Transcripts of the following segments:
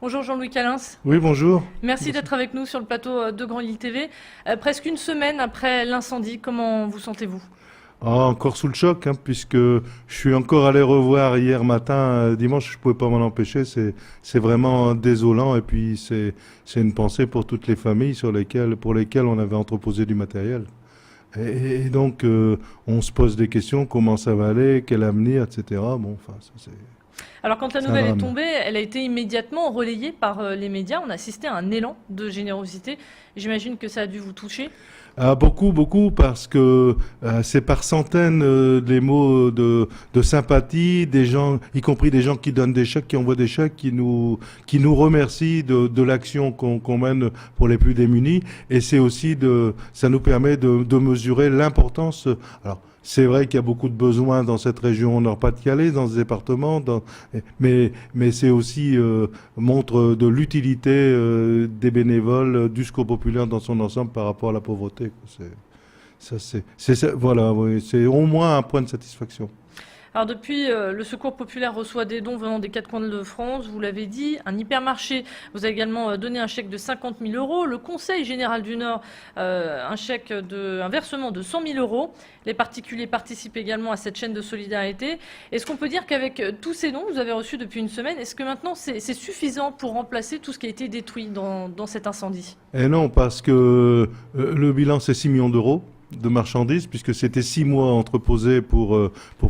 Bonjour Jean-Louis Calins. Oui, bonjour. Merci d'être avec nous sur le plateau de Grand Lille TV. Presque une semaine après l'incendie, comment vous sentez-vous? Ah, encore sous le choc, puisque je suis encore allé revoir hier matin, dimanche, je pouvais pas m'en empêcher. C'est vraiment désolant, et puis c'est une pensée pour toutes les familles pour lesquelles on avait entreposé du matériel. Et donc, on se pose des questions, comment ça va aller, quel avenir, etc. Bon, enfin, Alors quand la c'est un nouvelle est drame. tombée, elle a été immédiatement relayée par les médias. On a assisté à un élan de générosité. J'imagine que ça a dû vous toucher. Ah, beaucoup, beaucoup, parce que c'est par centaines des mots de sympathie, des gens, y compris des gens qui donnent des chèques, qui envoient des chèques, qui nous remercient de l'action qu'on mène pour les plus démunis. Et c'est aussi ça nous permet de mesurer l'importance. Alors, c'est vrai qu'il y a beaucoup de besoins dans cette région Nord-Pas-de-Calais, dans ce département, mais c'est aussi montre de l'utilité des bénévoles, du Secours populaire dans son ensemble par rapport à la pauvreté. Voilà, oui, c'est au moins un point de satisfaction. Alors depuis, le Secours populaire reçoit des dons venant des quatre coins de France, vous l'avez dit. Un hypermarché vous a également donné un chèque de 50 000 euros. Le Conseil général du Nord, un versement de 100 000 euros. Les particuliers participent également à cette chaîne de solidarité. Est-ce qu'on peut dire qu'avec tous ces dons que vous avez reçus depuis une semaine, est-ce que maintenant c'est suffisant pour remplacer tout ce qui a été détruit dans cet incendie? Et non, parce que le bilan, c'est 6 millions d'euros de marchandises, puisque c'était 6 mois entreposés pour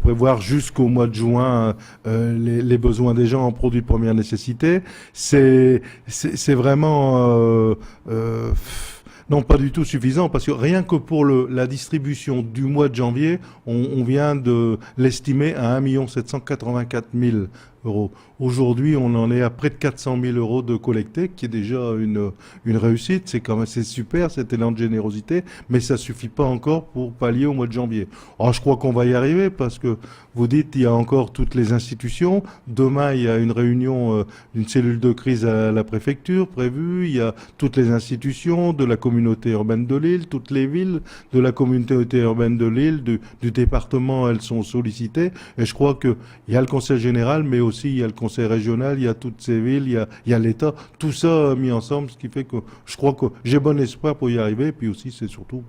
prévoir jusqu'au mois de juin les besoins des gens en produits de première nécessité. C'est vraiment non, pas du tout suffisant, parce que rien que pour la distribution du mois de janvier, on vient de l'estimer à 1 784 000 euros. Aujourd'hui, on en est à près de 400 000 euros de collectés, qui est déjà une réussite. C'est super, cet élan de générosité, mais ça suffit pas encore pour pallier au mois de janvier. Alors, je crois qu'on va y arriver, parce que vous dites, il y a encore toutes les institutions. Demain, il y a une réunion d'une cellule de crise à la préfecture prévue. Il y a toutes les institutions de la communauté urbaine de Lille, toutes les villes de la communauté urbaine de Lille, du département, elles sont sollicitées. Et je crois qu'il y a le conseil général, mais aussi il y a le conseil régional, il y a toutes ces villes, il y a l'État. Tout ça mis ensemble, ce qui fait que je crois que j'ai bon espoir pour y arriver. Et puis aussi, c'est surtout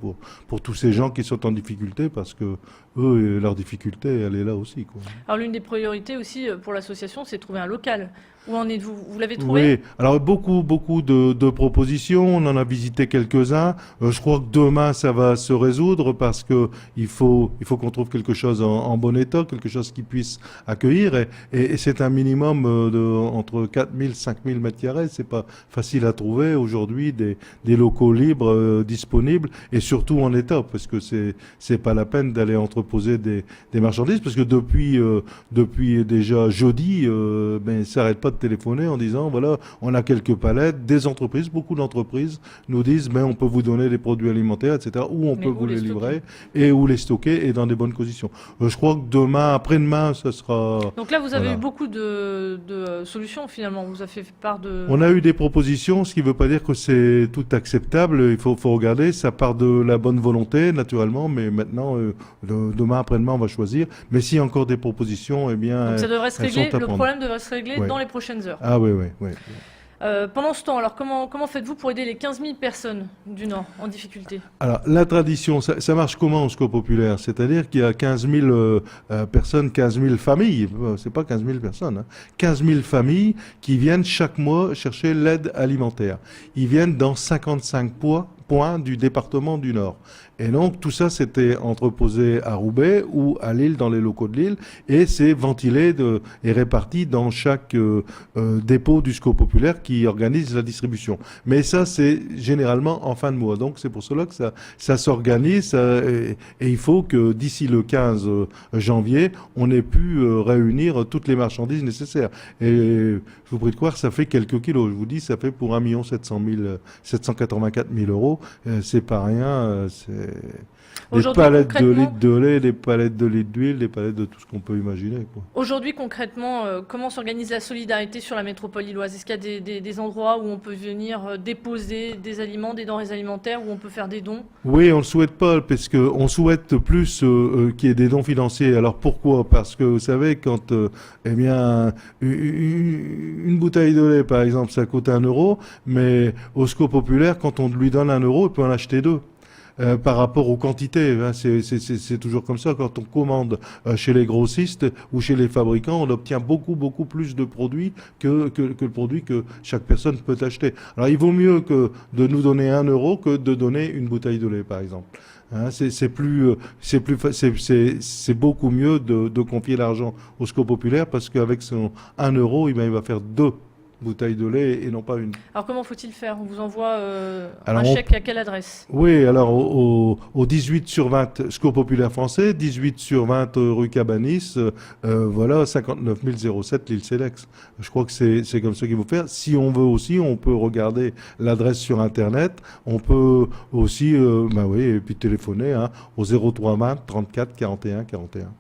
pour tous ces gens qui sont en difficulté, parce que eux, leur difficulté, elle est là aussi, quoi. Alors l'une des priorités aussi pour l'association, c'est de trouver un local. Où en êtes-vous? Vous l'avez trouvé? Oui, alors beaucoup de propositions, on en a visité quelques-uns. Je crois que demain ça va se résoudre, parce que il faut qu'on trouve quelque chose en bon état, quelque chose qui puisse accueillir, et c'est un minimum entre 4 000 5 000 mètres carrés. C'est pas facile à trouver aujourd'hui des locaux libres disponibles, et surtout en état, parce que c'est pas la peine d'aller entreposer des marchandises, parce que depuis déjà jeudi, ben ça arrête pas de téléphoner en disant voilà, on a quelques palettes. Des entreprises, beaucoup d'entreprises nous disent ben on peut vous donner des produits alimentaires, etc., ou on Mais peut où vous les les stocker? livrer, et où les stocker, et dans des bonnes conditions. Je crois que demain, après-demain, ça sera Donc là, vous avez eu voilà. beaucoup de solutions finalement. On vous a fait part de... On a eu des propositions, ce qui ne veut pas dire que c'est tout acceptable. Il faut regarder. Ça part de la bonne volonté, naturellement, mais maintenant, demain, après-demain, on va choisir. Mais s'il y a encore des propositions, eh bien, Donc ça devrait se elles régler, sont à le prendre. problème devrait se régler Ouais. dans les prochaines heures. Ah oui, oui, oui. Pendant ce temps, alors comment faites-vous pour aider les 15 000 personnes du Nord en difficulté? Alors, la tradition, ça marche comment au Secours populaire? C'est-à-dire qu'il y a 15 000 personnes, 15 000 familles, c'est pas 15 000 personnes, 15 000 familles qui viennent chaque mois chercher l'aide alimentaire. Ils viennent dans 55 points du département du Nord. Et donc, tout ça, c'était entreposé à Roubaix ou à Lille, dans les locaux de Lille, et c'est ventilé et réparti dans chaque dépôt du Secours populaire qui organise la distribution. Mais ça, c'est généralement en fin de mois. Donc, c'est pour cela que ça s'organise, et il faut que d'ici le 15 janvier, on ait pu réunir toutes les marchandises nécessaires. Et je vous prie de croire, ça fait quelques kilos. Je vous dis, ça fait pour 1 784 000 euros. euros, c'est pas rien. C'est des Aujourd'hui, palettes de concrètement, litres de lait, des palettes de litres d'huile, des palettes de tout ce qu'on peut imaginer, quoi. Aujourd'hui, concrètement, comment s'organise la solidarité sur la métropole lilloise? Est-ce qu'il y a des endroits où on peut venir déposer des aliments, des denrées alimentaires, où on peut faire des dons? Oui, on le souhaite pas, parce que on souhaite plus qu'il y ait des dons financiers. Alors pourquoi? Parce que vous savez, quand eh bien une bouteille de lait, par exemple, ça coûte 1 euro, mais au Secours populaire, quand on lui donne 1 euro, il peut en acheter deux. Par rapport aux quantités, hein, c'est toujours comme ça. Quand on commande chez les grossistes ou chez les fabricants, on obtient beaucoup plus de produits que le produit que chaque personne peut acheter. Alors il vaut mieux que de nous donner 1 euro que de donner une bouteille de lait, par exemple. Hein, c'est beaucoup mieux de confier l'argent au Secours populaire parce qu'avec son 1 euro, eh bien, il va faire deux bouteilles de lait et non pas une. Alors comment faut-il faire? On vous envoie Alors, un chèque à quelle adresse? oui, alors au 18/20 Secours populaire français, 18/20 rue Cabanis, voilà, 59 007 l'île Sélex. Je crois que c'est comme ça qu'il faut faire. Si on veut aussi, on peut regarder l'adresse sur Internet. On peut aussi, bah oui, et puis téléphoner hein, au 03 20 34 41 41.